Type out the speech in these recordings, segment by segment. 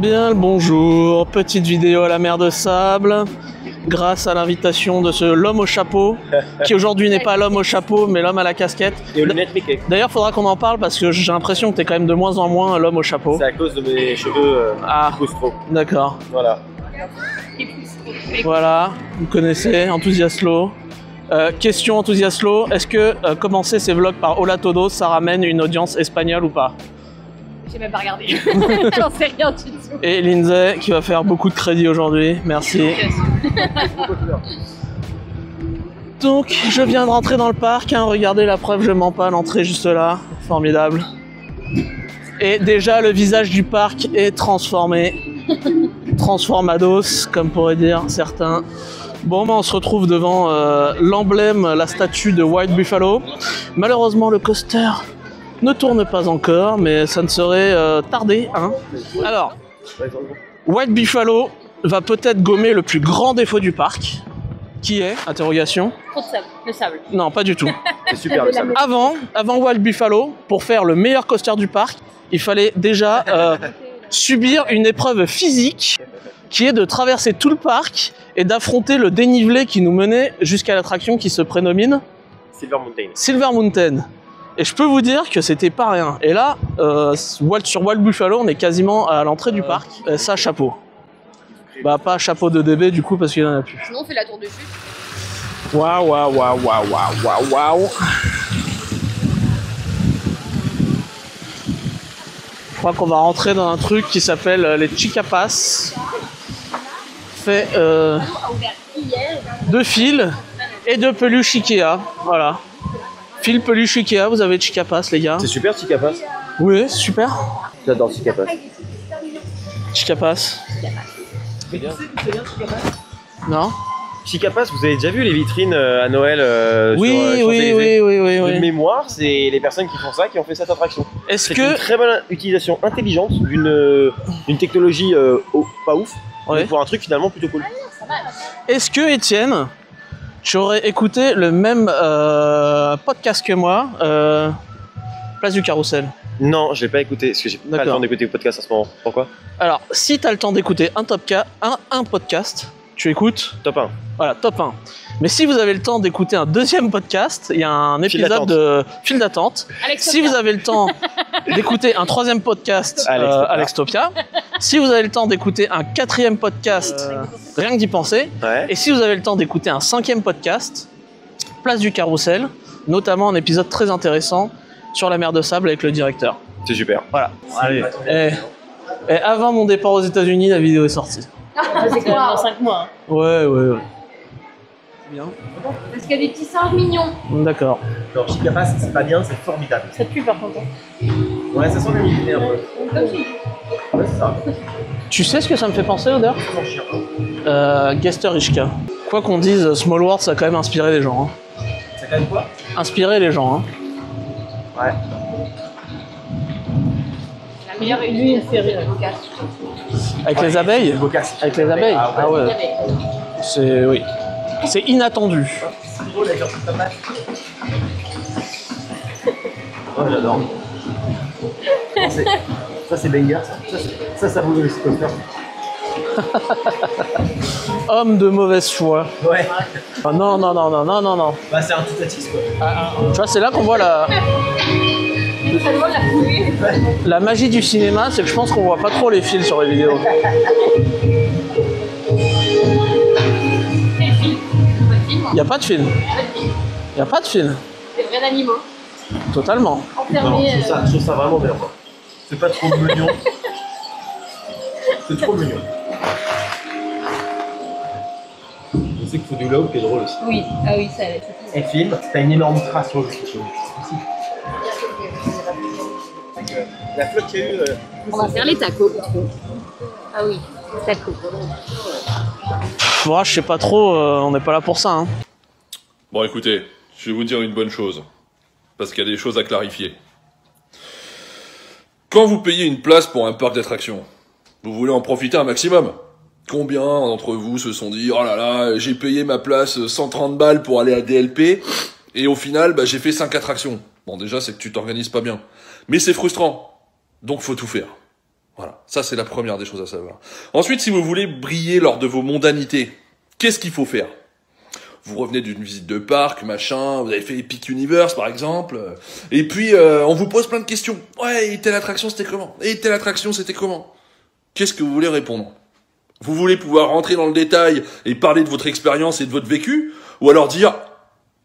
Bien le bonjour, petite vidéo à la mer de Sable, grâce à l'invitation de l'homme au chapeau, qui aujourd'hui n'est pas l'homme au chapeau, mais l'homme à la casquette. Et aux lunettes Mickey. D'ailleurs, faudra qu'on en parle parce que j'ai l'impression que t'es quand même de moins en moins l'homme au chapeau. C'est à cause de mes cheveux qui poussent trop. D'accord. Voilà. Voilà, vous connaissez, Enthusiaslo. Question Enthusiaslo, est-ce que commencer ces vlogs par Hola Todos, ça ramène une audience espagnole ou pas? J'ai même pas regardé. J'en sais rien du tout. Et Lindsay qui va faire beaucoup de crédit aujourd'hui, merci. Donc je viens de rentrer dans le parc, hein, regardez la preuve, je mens pas, l'entrée juste là, formidable. Et déjà le visage du parc est transformé, transformados comme pourraient dire certains. Bon, on se retrouve devant l'emblème, la statue de White Buffalo. Malheureusement le coaster ne tourne pas encore, mais ça ne serait tardé, hein. Alors, White Buffalo va peut-être gommer le plus grand défaut du parc, qui est, interrogation. Trop de sable, le sable. Non, pas du tout. C'est super le sable. Avant White Buffalo, pour faire le meilleur coaster du parc, il fallait déjà subir une épreuve physique, qui est de traverser tout le parc et d'affronter le dénivelé qui nous menait jusqu'à l'attraction qui se prénomine Silver Mountain. Silver Mountain. Et je peux vous dire que c'était pas rien. Et là, sur Wild Buffalo, on est quasiment à l'entrée du parc. Et ça, chapeau. Bah, pas chapeau de DB du coup, parce qu'il en a plus. Sinon, on fait la tour de chute. Waouh, waouh, waouh, waouh, waouh, waouh. Je crois qu'on va rentrer dans un truc qui s'appelle les Chicapas. Fait A ouvert hier. de fils et de peluche Ikea. Voilà. Fil peluche Ikea, vous avez Chicapas, les gars. C'est super Chicapas. Oui, super. J'adore Chicapas. Chicapas. Non? Chicapas, vous avez déjà vu les vitrines à Noël Oui, sur oui, Champs-Élysées? oui, oui, oui, De oui. mémoire, c'est les personnes qui font ça qui ont fait cette attraction. Est-ce C'est une que... très bonne utilisation intelligente d'une technologie pas ouf, Ouais. mais pour un truc finalement plutôt cool. Est-ce que, Étienne, tu aurais écouté le même podcast que moi, Place du Carrousel? Non, je l'ai pas écouté, parce que j'ai pas le D'accord. temps d'écouter le podcast en ce moment. Pourquoi? Alors, si tu as le temps d'écouter un podcast, tu écoutes, Top 1. voilà, top 1. Mais si vous avez le temps d'écouter un deuxième podcast, il y a un épisode d'attente. de file d'attente. Alexopia. Si vous avez le temps d'écouter un troisième podcast, Alextopia. Alextopia. Si vous avez le temps d'écouter un quatrième podcast, rien que d'y penser. Ouais. Et si vous avez le temps d'écouter un cinquième podcast, Place du Carrousel, notamment un épisode très intéressant sur la mer de Sable avec le directeur. C'est super. Voilà. Allez. Et avant mon départ aux États-Unis, la vidéo est sortie. C'est quand même dans 5 mois. Hein. Ouais. Bien. Parce qu'il y a des petits singes mignons. D'accord. Alors Chicapas, c'est pas bien, c'est formidable. Ça pue par contre. Ouais, ça sent le militaire un peu. Ouais, c'est ça. Tu sais ce que ça me fait penser, l'odeur? Ça sent chien. Gesterichka. Quoi qu'on dise, Small World, ça a quand même inspiré les gens. Hein. Ça gagne quoi? Inspiré les gens. Hein. Ouais. La meilleure utilisation de bocage. Avec les abeilles? Bocasse. Avec les abeilles? Ah ouais. C'est... Oui. C'est inattendu. Oh, la genre de tomate. Oh, j'adore. Ça, c'est banger, ça. Ça vaut le coaster. Homme de mauvaise foi. Ouais. Ah, non. Bah, c'est un titatis, quoi. Tu vois, c'est là qu'on voit la magie du cinéma, c'est que je pense qu'on voit pas trop les fils sur les vidéos. Y a pas de film. Y a pas de film. Des vrais animaux. Totalement. Non, Enfermés. je trouve ça vraiment bien, quoi. C'est pas trop mignon. C'est trop mignon. Je sais qu'il faut du love qui est drôle aussi. Oui, ah oui, ça allait. Et film, t'as une énorme trace sur le truc. La flotte qu'il y a eu. On va faire les tacos. Ah oui, tacos. Moi, je sais pas trop, on n'est pas là pour ça. Hein. Bon, écoutez, je vais vous dire une bonne chose, parce qu'il y a des choses à clarifier. Quand vous payez une place pour un parc d'attractions, vous voulez en profiter un maximum. Combien d'entre vous se sont dit « Oh là là, j'ai payé ma place 130 balles pour aller à DLP, et au final, bah, j'ai fait 5 attractions. » Bon, déjà, c'est que tu t'organises pas bien. Mais c'est frustrant, donc faut tout faire. Voilà, ça c'est la première des choses à savoir. Ensuite, si vous voulez briller lors de vos mondanités, qu'est-ce qu'il faut faire? Vous revenez d'une visite de parc, machin, vous avez fait Epic Universe par exemple, et puis on vous pose plein de questions. Ouais, et telle attraction c'était comment? Et telle attraction c'était comment? Qu'est-ce que vous voulez répondre? Vous voulez pouvoir rentrer dans le détail et parler de votre expérience et de votre vécu? Ou alors dire,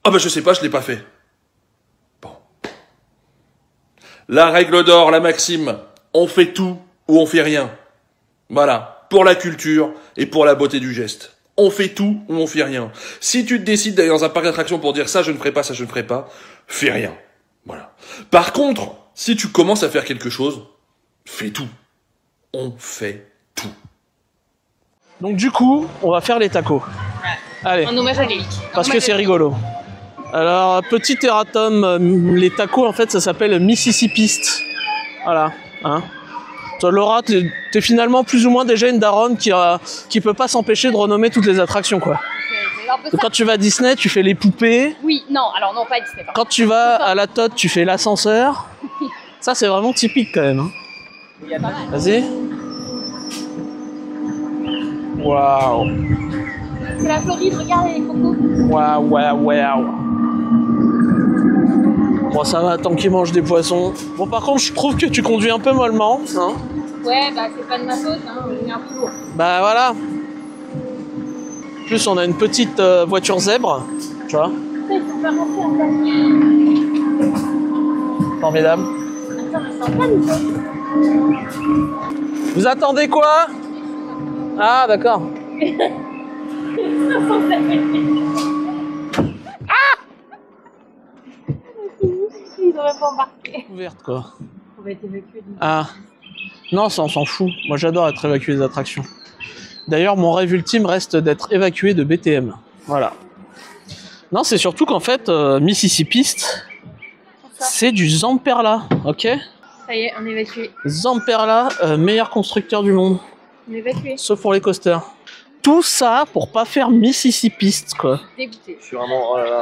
ah bah je sais pas, je l'ai pas fait. Bon. La règle d'or, la maxime, on fait tout ou on fait rien. Voilà, pour la culture et pour la beauté du geste. On fait tout ou on fait rien. Si tu te décides d'aller dans un parc d'attractions pour dire ça je ne ferai pas, ça je ne ferai pas, fais rien. Voilà. Par contre, si tu commences à faire quelque chose, fais tout. On fait tout. Donc du coup, on va faire les tacos. Allez, En hommage à Lélic. parce que c'est rigolo. Alors, petit erratum, les tacos, en fait, ça s'appelle Mississippiste. Voilà, hein. Toi, Laura, t'es finalement plus ou moins déjà une daronne qui peut pas s'empêcher de renommer toutes les attractions, quoi. Donc, quand tu vas à Disney, tu fais les poupées. Oui, non, alors non, pas Disney. Quand tu vas à la Tote, tu fais l'ascenseur. Ça, c'est vraiment typique, quand même. Hein. Vas-y. Waouh. C'est la Floride, regarde les cocos. Waouh, waouh, waouh. Bon, ça va, tant qu'il mange des poissons. Bon, par contre, je trouve que tu conduis un peu mollement. Hein. Ouais, bah c'est pas de ma faute, hein, on est un peu lourd. Bah voilà. En plus, on a une petite voiture zèbre. Tu vois. Il faut faire rentrer en place. Formidable. Attends, mais c'est pas nickel. Vous attendez quoi? Ah, d'accord. Ils auraient pas embarqué. Ouverte, quoi. On va être évacués. Ah. Non, ça, on s'en fout. Moi, j'adore être évacué des attractions. D'ailleurs, mon rêve ultime reste d'être évacué de BTM. Voilà. Non, c'est surtout qu'en fait, Mississippiste, c'est du Zamperla, ok? Ça y est, on est évacué. Zamperla, meilleur constructeur du monde. On est évacué. Sauf pour les coasters. Tout ça pour pas faire Mississippiste, quoi. Dégoûté. Je suis vraiment... Oh là là.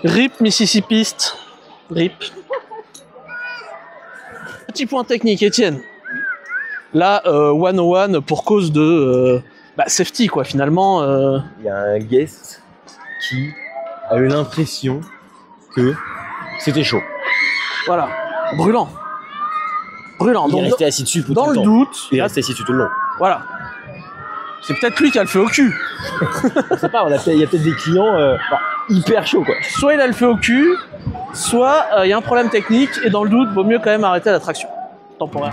RIP Mississippiste. RIP. Petit point technique, Étienne. Là, 101 pour cause de safety, quoi, finalement. Il y a un guest qui a eu l'impression que c'était chaud. Voilà. Brûlant. Brûlant. Il est Donc, resté assis dessus tout dans le le temps. doute, Il est resté assis dessus tout le long. voilà. C'est peut-être lui qui a le feu au cul. Je sais pas, il y a peut-être des clients hyper chauds, quoi. Soit il a le feu au cul, soit il y a un problème technique, et dans le doute, vaut mieux quand même arrêter l'attraction. Temporaire.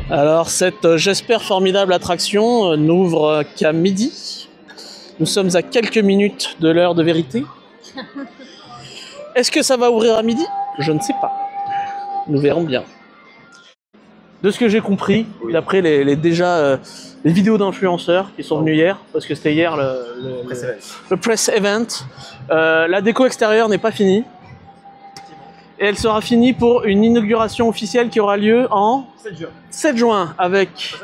Alors cette, j'espère, formidable attraction n'ouvre qu'à midi. Nous sommes à quelques minutes de l'heure de vérité. Est-ce que ça va ouvrir à midi? Je ne sais pas. Nous verrons bien. De ce que j'ai compris, d'après les vidéos d'influenceurs qui sont venus hier, parce que c'était hier le press event, la déco extérieure n'est pas finie. Et elle sera finie pour une inauguration officielle qui aura lieu en 7 juin avec,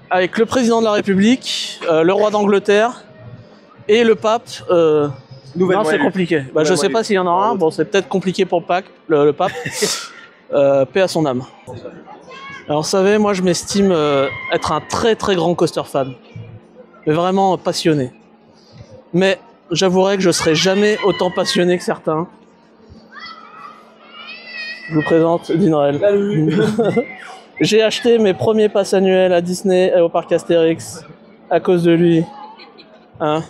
avec le président de la République, le roi d'Angleterre et le pape. Non, c'est compliqué. Bah, je sais pas s'il y en aura un. Bon, c'est peut-être compliqué pour le pape. Paix à son âme. Alors, vous savez, moi, je m'estime être un très très grand coaster fan. Mais vraiment passionné. Mais j'avouerai que je serai jamais autant passionné que certains. Je vous présente Dinrel. J'ai acheté mes premiers passes annuels à Disney et au parc Astérix à cause de lui. Hein?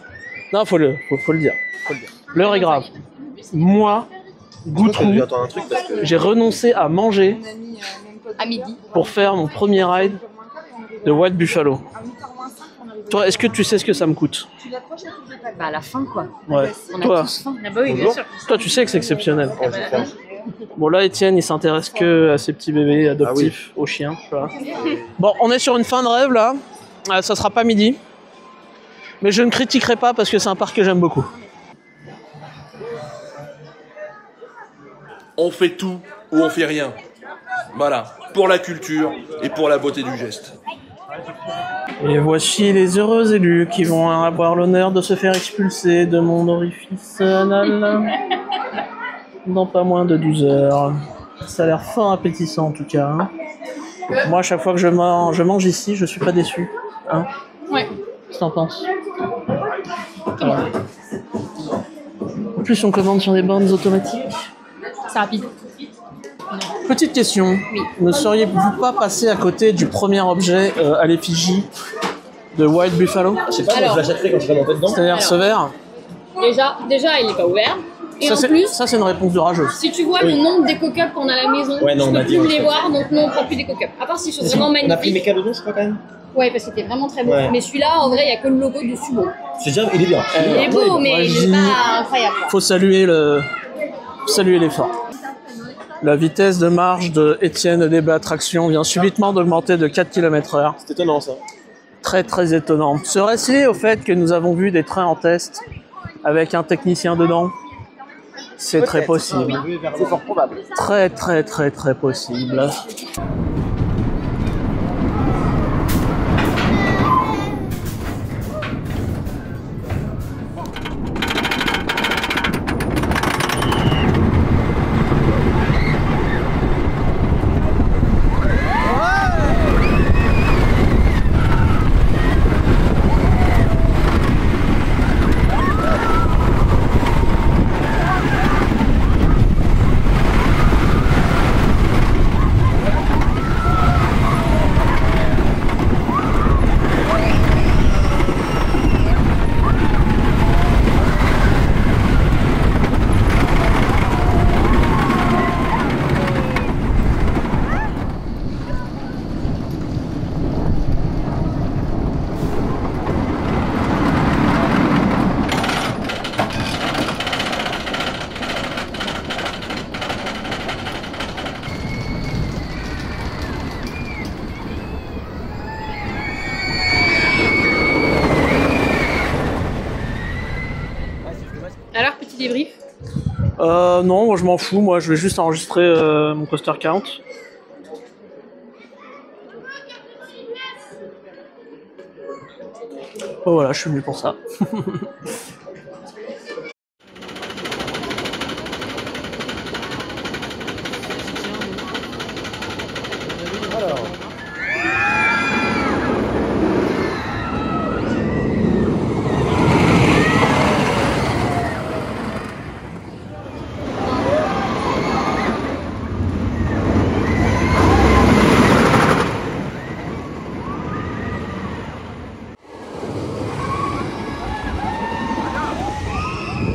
Non, faut le dire. L'heure est grave. Moi, Goutrou, j'ai renoncé à manger À midi. pour faire mon premier ride de White Buffalo. Toi, est-ce que tu sais ce que ça me coûte? Bah à la fin quoi. Ouais. On a Toi, tous faim. Ah bah oui, bien sûr. toi, tu sais que c'est exceptionnel. Bon, là, Étienne, il s'intéresse que à ces petits bébés adoptifs, aux chiens. Tu vois. Bon, on est sur une fin de rêve, là. Ça sera pas midi. Mais je ne critiquerai pas parce que c'est un parc que j'aime beaucoup. on fait tout ou on fait rien. Voilà, pour la culture et pour la beauté du geste. Et voici les heureux élus qui vont avoir l'honneur de se faire expulser de mon orifice anal dans pas moins de 12 heures. Ça a l'air fort appétissant en tout cas. Hein. Moi, à chaque fois que je mange ici, je suis pas déçu. Hein. Ouais. Qu'est-ce que t'en penses? Voilà. En plus, on commande sur des bornes automatiques. C'est rapide. Petite question. Oui. Ne seriez-vous pas passé à côté du premier objet à l'effigie de White Buffalo? Je sais pas, Alors. je l'achèterai quand je serai monté dedans. C'est-à-dire ce verre? Déjà, il est pas ouvert. Et Ça, en plus, c'est une réponse de rageuse. si tu vois Oui. le nombre d'éco cups qu'on a à la maison, Ouais, non, tu on m'a peux dit, plus on les fait. voir, donc non, on prend plus d'éco cups. À part si c'est vraiment On a pris magnifique. Mécalodon, je crois, quand même. Ouais, parce que c'était vraiment très beau. Ouais. Mais celui-là, en vrai, il y a que le logo dessus. Bon. C'est déjà, il est bien. Il est beau, mais moi, il je est dis- pas incroyable. quoi. Faut saluer l'effort. La vitesse de marche de Étienne Débat Traction vient subitement d'augmenter de 4 km/h. C'est étonnant, ça. Très très étonnant. Serait-ce lié au fait que nous avons vu des trains en test avec un technicien dedans? C'est très possible. C'est fort probable. Très très très très possible. Alors, petit débrief. Non, moi je m'en fous, moi je vais juste enregistrer mon coaster count. Oh voilà, je suis venu pour ça.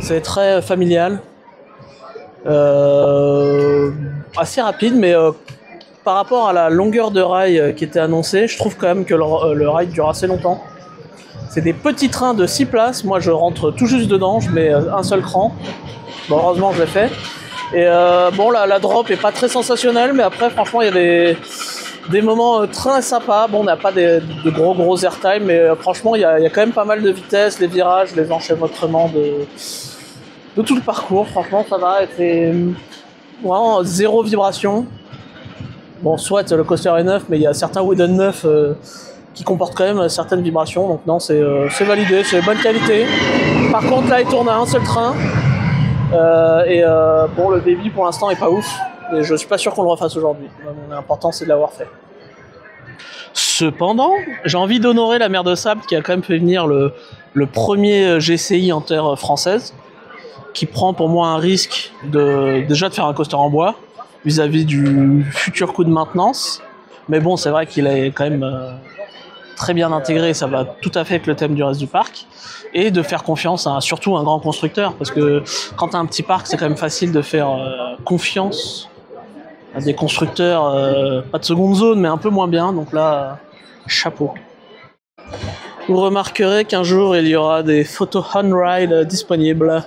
C'est très familial. Assez rapide, mais par rapport à la longueur de rail qui était annoncée, je trouve quand même que le rail dure assez longtemps. C'est des petits trains de 6 places. Moi, je rentre tout juste dedans, je mets un seul cran. Bon, heureusement, je l'ai fait. Et bon, la drop est pas très sensationnelle, mais après, franchement, il y a des moments très sympas. Bon, on n'a pas de gros airtime, mais franchement, il y a quand même pas mal de vitesse, les virages, les enchevêtrements de tout le parcours. Franchement, ça va. C'est vraiment zéro vibration. Bon, soit le coaster est neuf, mais il y a certains wooden neufs qui comportent quand même certaines vibrations. Donc non, c'est validé, c'est bonne qualité. Par contre, là, il tourne à un seul train. Bon, le débit pour l'instant est pas ouf. Et je suis pas sûr qu'on le refasse aujourd'hui. L'important, c'est de l'avoir fait. Cependant, j'ai envie d'honorer la mer de Sable qui a quand même fait venir le premier GCI en terre française, qui prend pour moi un risque déjà de faire un coaster en bois vis-à-vis du futur coût de maintenance. Mais bon, c'est vrai qu'il est quand même très bien intégré, ça va tout à fait avec le thème du reste du parc. Et de faire confiance à surtout un grand constructeur, parce que quand tu as un petit parc, c'est quand même facile de faire confiance à des constructeurs, pas de seconde zone, mais un peu moins bien. Donc là, chapeau. Vous remarquerez qu'un jour, il y aura des photos on-ride disponibles.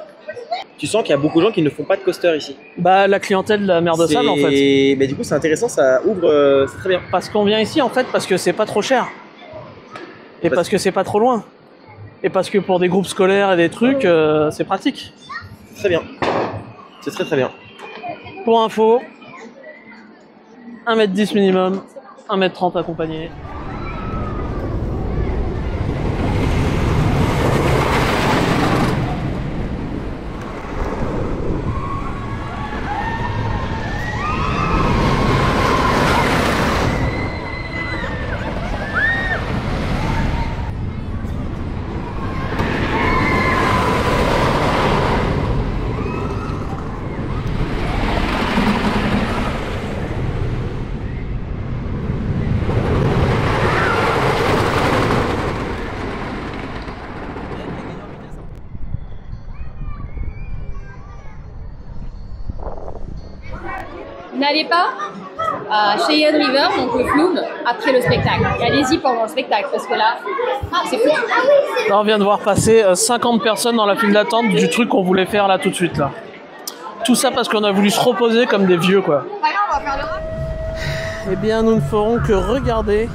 Tu sens qu'il y a beaucoup de gens qui ne font pas de coaster ici. Bah, la clientèle de la mer de Sable, en fait. Mais du coup, c'est intéressant, ça ouvre, c'est très bien. Parce qu'on vient ici, en fait, parce que c'est pas trop cher. Et parce que c'est pas trop loin. Et parce que pour des groupes scolaires et des trucs, c'est pratique. C'est très bien. C'est très très bien. Pour info, 1m10 minimum, 1m30 accompagné. N'allez pas à Cheyenne River, donc le Flume, après le spectacle. Et allez-y pendant le spectacle, parce que là, c'est fou. Là, on vient de voir passer 50 personnes dans la file d'attente du truc qu'on voulait faire là tout de suite. Là. Tout ça parce qu'on a voulu se reposer comme des vieux, quoi. On va faire le rap. Eh bien, nous ne ferons que regarder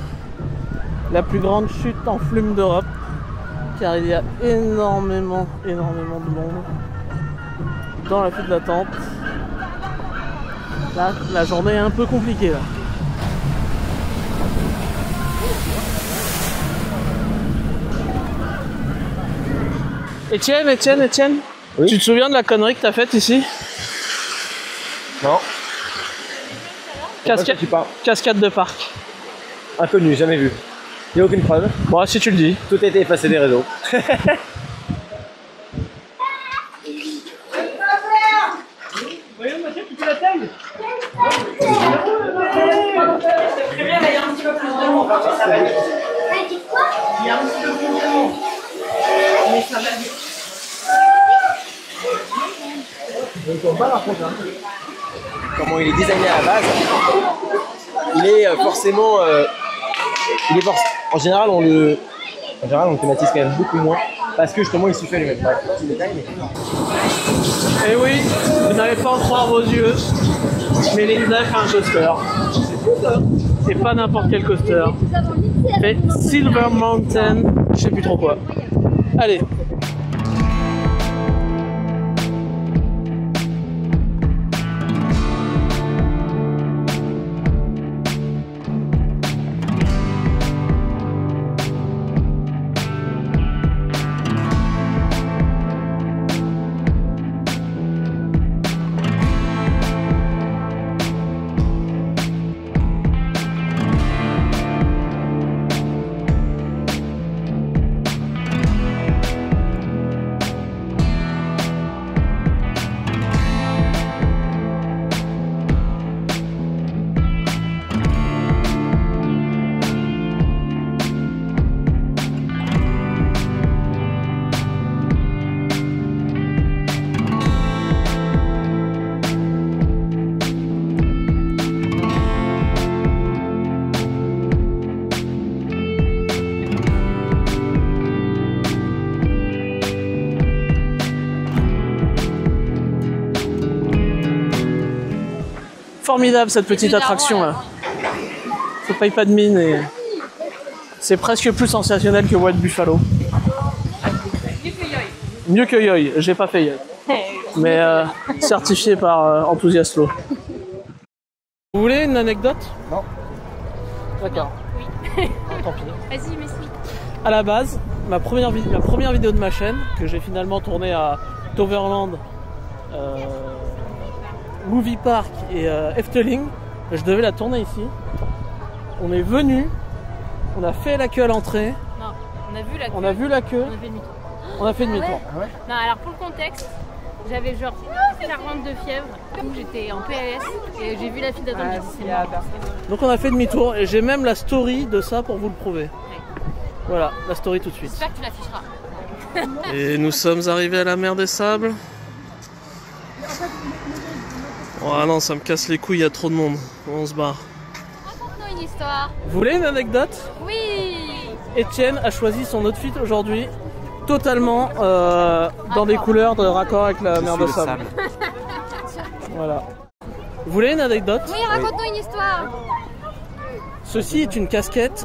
la plus grande chute en flume d'Europe, car il y a énormément de monde dans la file d'attente. Là, la journée est un peu compliquée là. Étienne, oui. Tu te souviens de la connerie que t'as faite ici? Non. Cascade de parc. Inconnu, jamais vu. Il n'y a aucune preuve. Bon, si tu le dis. Tout a été effacé des réseaux. Comment il est designé à la base, il est forcément, en général on le thématise quand même beaucoup moins parce que justement il suffit lui-même. Et oui, vous n'allez pas en croire vos yeux, mais Linda fait un coaster. C'est pas n'importe quel coaster. C'est Silver Mountain, je sais plus trop quoi. Allez. Formidable cette petite attraction là. Ça paye pas de mine et c'est presque plus sensationnel que White Buffalo. Mieux que Yoy, j'ai pas fait Yoy. Mais certifié par Enthusiastlo. Vous voulez une anecdote? Non. D'accord. Oui. Tant pis. Vas-y, mais suis. À la base, la première vidéo de ma chaîne, que j'ai finalement tournée à Toverland, Movie Park et Efteling, je devais la tourner ici. On est venu, on a fait la queue à l'entrée. Non, on a vu la queue. On a vu la queue. On a fait demi-tour. On a fait demi-tour. Ah ouais. Non, alors pour le contexte, j'avais genre 42 fièvres, donc j'étais en PLS et j'ai vu la file d'attente, j'ai dit c'est mort. Donc on a fait demi-tour et j'ai même la story de ça pour vous le prouver. Ouais. Voilà, la story tout de suite. J'espère que tu l'afficheras. Et nous sommes arrivés à la mer des Sables. Oh non, ça me casse les couilles, il y a trop de monde. On se barre. Raconte-nous une histoire. Vous voulez une anecdote? Oui. Étienne a choisi son outfit aujourd'hui totalement dans des couleurs de raccord avec la mer de sable. Voilà. Vous voulez une anecdote? Oui, raconte-nous une histoire. Ceci est une casquette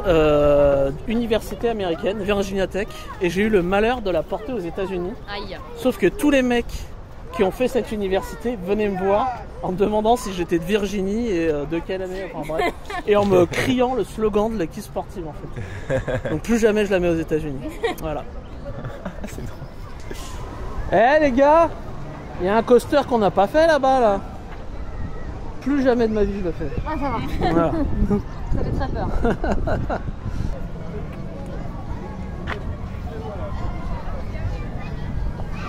université américaine, Virginia Tech, et j'ai eu le malheur de la porter aux États-Unis. Aïe. Sauf que tous les mecs qui ont fait cette université venaient me voir en me demandant si j'étais de Virginie et de quelle année, enfin bref, et en me criant le slogan de l'équipe sportive en fait. Donc plus jamais je la mets aux États-Unis. Voilà. C'est drôle. Eh les gars, il y a un coaster qu'on n'a pas fait là-bas là. Plus jamais de ma vie je le fais. Ah, ça va. Voilà. Ça fait très peur.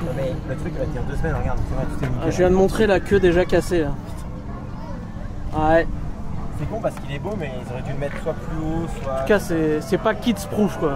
Non mais le truc va tenir 2 semaines, regarde, c'est vrai, tout est nickel. Je viens de montrer la queue déjà cassée là. Ouais. C'est con parce qu'il est beau, mais ils auraient dû le mettre soit plus haut, soit. En tout cas, c'est pas kids proof quoi.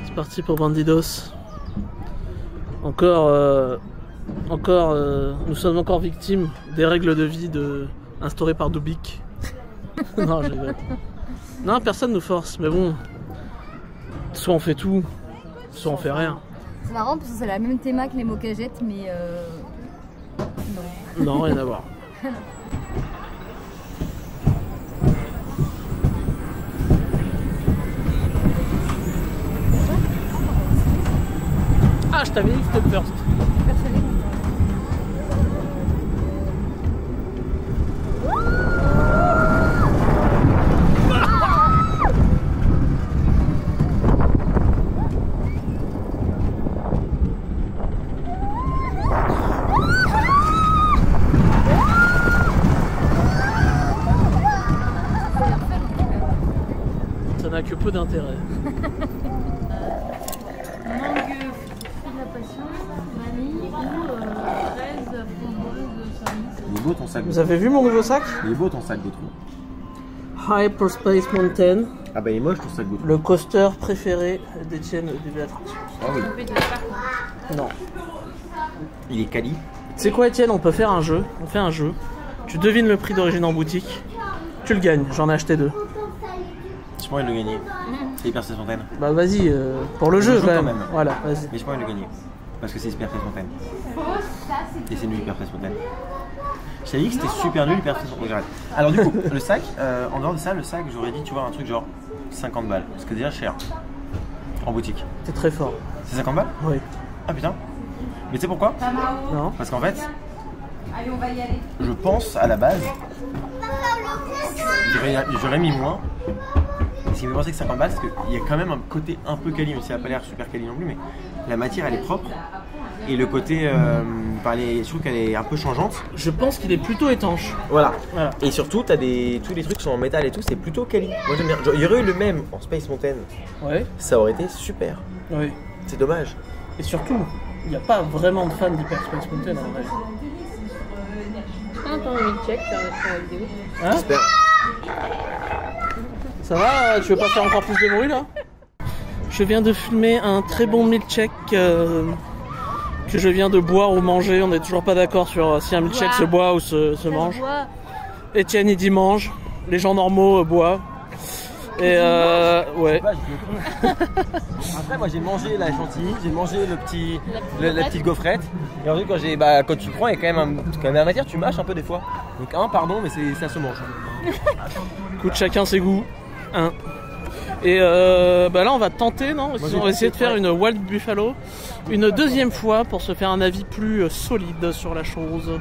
C'est parti pour Bandidos. Encore, nous sommes encore victimes des règles de vie instaurées par Dubik. Non, je rigole. Non, personne nous force, mais bon, soit on fait tout, soit on fait rien. C'est marrant parce que c'est la même théma que les mocagettes, mais non. Non, rien à voir. Ah, je t'avais dit que c'était first. Ça n'a que peu d'intérêt. Mangue, fruit de la passion, vanille ou fraise, framboise, cerise. Il est beau ton sac. Vous avez vu mon nouveau sac? Il est beau ton sac de trou. Hyperspace Mountain, Ah bah il est moche ton sac de trou. le coaster préféré d'Étienne au début de l'attraction. Ah oui. Je vais te le faire. Non. Il est quali. C'est quoi Étienne, on peut faire un jeu. On fait un jeu. Tu devines le prix d'origine en boutique. Tu le gagnes, j'en ai acheté 2. Je pourrais le gagner. C'est Hyper Fontaine. Bah vas-y, pour le jeu joue quand quand même. même. Voilà, vas-y. Mais je pourrais le gagner. Parce que c'est Hyper Fontaine. Et c'est nul Hyper Fontaine. Je t'avais dit que c'était super nul Hyper Fontaine. J'arrête. Alors du coup, le sac, en dehors de ça, le sac, j'aurais dit, tu vois, un truc genre 50 balles. Parce que déjà cher. En boutique. T'es très fort. C'est 50 balles? Oui. Ah putain. Mais tu sais pourquoi? Non. Parce qu'en fait, je pense à la base, j'aurais mis moins. Et ce qui me fait penser que 50 balles, c'est qu'il y a quand même un côté un peu quali, même si ça n'a pas l'air super quali non plus, mais la matière elle est propre. Et le côté, je trouve qu'elle est un peu changeante. Je pense qu'il est plutôt étanche. Voilà. Voilà. Et surtout, tous les trucs sont en métal et tout, c'est plutôt quali. Moi j'aime bien. Il y aurait eu le même en Space Mountain, Ouais. ça aurait été super. Oui. C'est dommage. Et surtout, il n'y a pas vraiment de fans d'Hyperspace Mountain en vrai. Pas encore un milkshake, ça va être la vidéo. Hein? J'espère. Ça va? Tu veux pas faire encore plus de bruit là? Je viens de filmer un très bon milkshake que je viens de boire ou manger. On n'est toujours pas d'accord sur si un milkshake se boit ou se mange. Étienne il dit mange. Les gens normaux boivent. Et ouais. Après moi j'ai mangé la chantilly, j'ai mangé la petite gaufrette. Et ensuite quand tu prends il y a quand même la matière, tu mâches un peu des fois. Donc pardon mais ça se mange. Écoute, chacun ses goûts. Hein. Et là on va tenter, non? On va essayer de faire une Wild Buffalo une deuxième fois pour se faire un avis plus solide sur la chose.